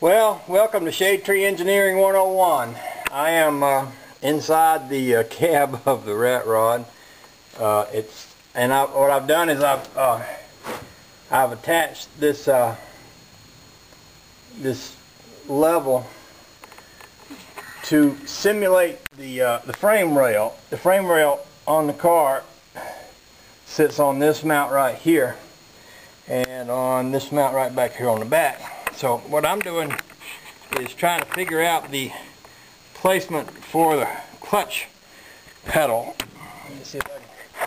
Well, welcome to Shade Tree Engineering 101. I am inside the cab of the rat rod. What I've done is I've attached this this level to simulate the frame rail. The frame rail on the car sits on this mount right here, and on this mount right back here on the back. So what I'm doing is trying to figure out the placement for the clutch pedal. Let me see if I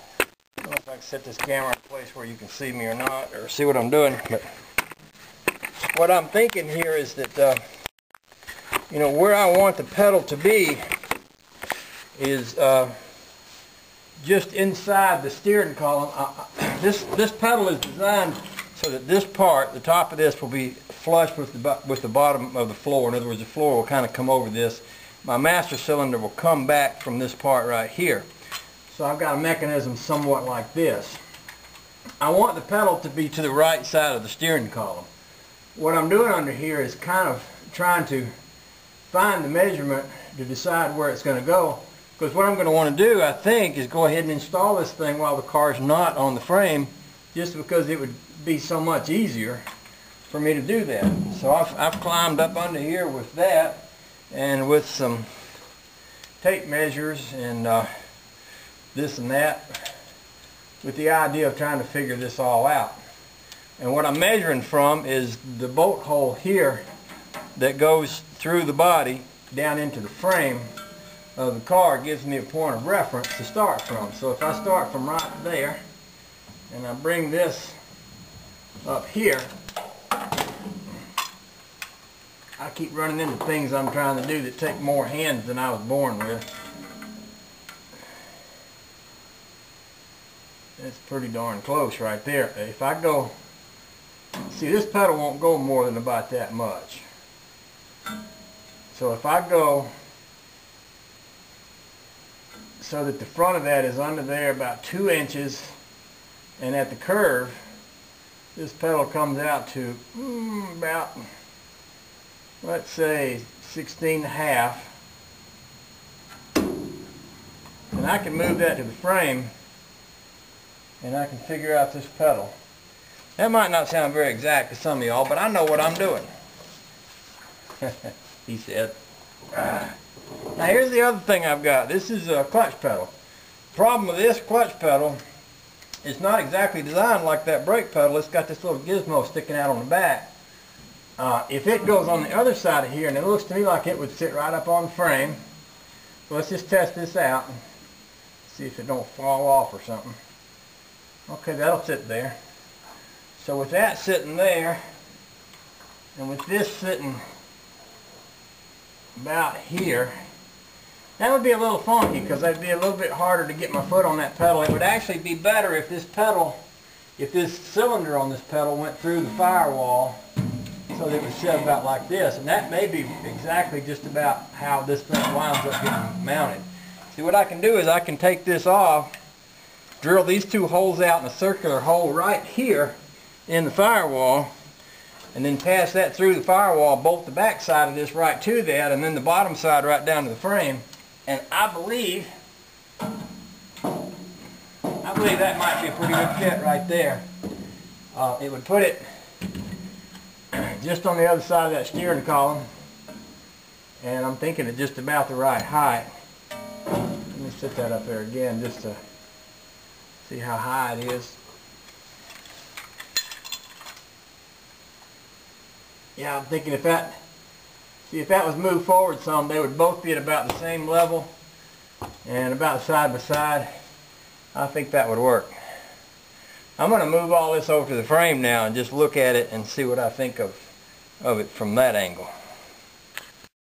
don't know if I can set this camera in place where you can see me or not, or see what I'm doing. But what I'm thinking here is that you know, where I want the pedal to be is just inside the steering column. This pedal is designed so that this part, the top of this, will be flush with the bottom of the floor. In other words, the floor will kind of come over this. My master cylinder will come back from this part right here. So I've got a mechanism somewhat like this. I want the pedal to be to the right side of the steering column. What I'm doing under here is kind of trying to find the measurement to decide where it's going to go. Because what I'm going to want to do, I think, is go ahead and install this thing while the car's not on the frame, just because it would be so much easier for me to do that. So I've climbed up under here with that, and with some tape measures and this and that, with the idea of trying to figure this all out. And what I'm measuring from is the bolt hole here that goes through the body down into the frame of the car. Gives me a point of reference to start from. So if I start from right there and I bring this up here, I keep running into things I'm trying to do that take more hands than I was born with. It's pretty darn close right there. If I go, see, this pedal won't go more than about that much. So if I go so that the front of that is under there about 2 inches, and at the curve this pedal comes out to about, let's say, 16.5, and I can move that to the frame and I can figure out this pedal. That might not sound very exact to some of y'all, but I know what I'm doing. He said. Now here's the other thing I've got. This is a clutch pedal. Problem with this clutch pedal, it's not exactly designed like that brake pedal. It's got this little gizmo sticking out on the back. If it goes on the other side of here, and it looks to me like it would sit right up on the frame. So let's just test this out and see if it don't fall off or something. Okay, that'll sit there. So with that sitting there, and with this sitting about here, that would be a little funky because that'd be a little bit harder to get my foot on that pedal. It would actually be better if this pedal, if this cylinder on this pedal went through the firewall so that it would sit about like this. And that may be exactly just about how this thing winds up getting mounted. See, what I can do is I can take this off, drill these 2 holes out in a circular hole right here in the firewall, and then pass that through the firewall, bolt the back side of this right to that, and then the bottom side right down to the frame. And I believe that might be a pretty good fit right there. It would put it just on the other side of that steering column, and I'm thinking it just about the right height. Let me set that up there again just to see how high it is. Yeah, I'm thinking if that was moved forward some, they would both be at about the same level and about side by side. I think that would work. I'm going to move all this over to the frame now and just look at it and see what I think of it from that angle.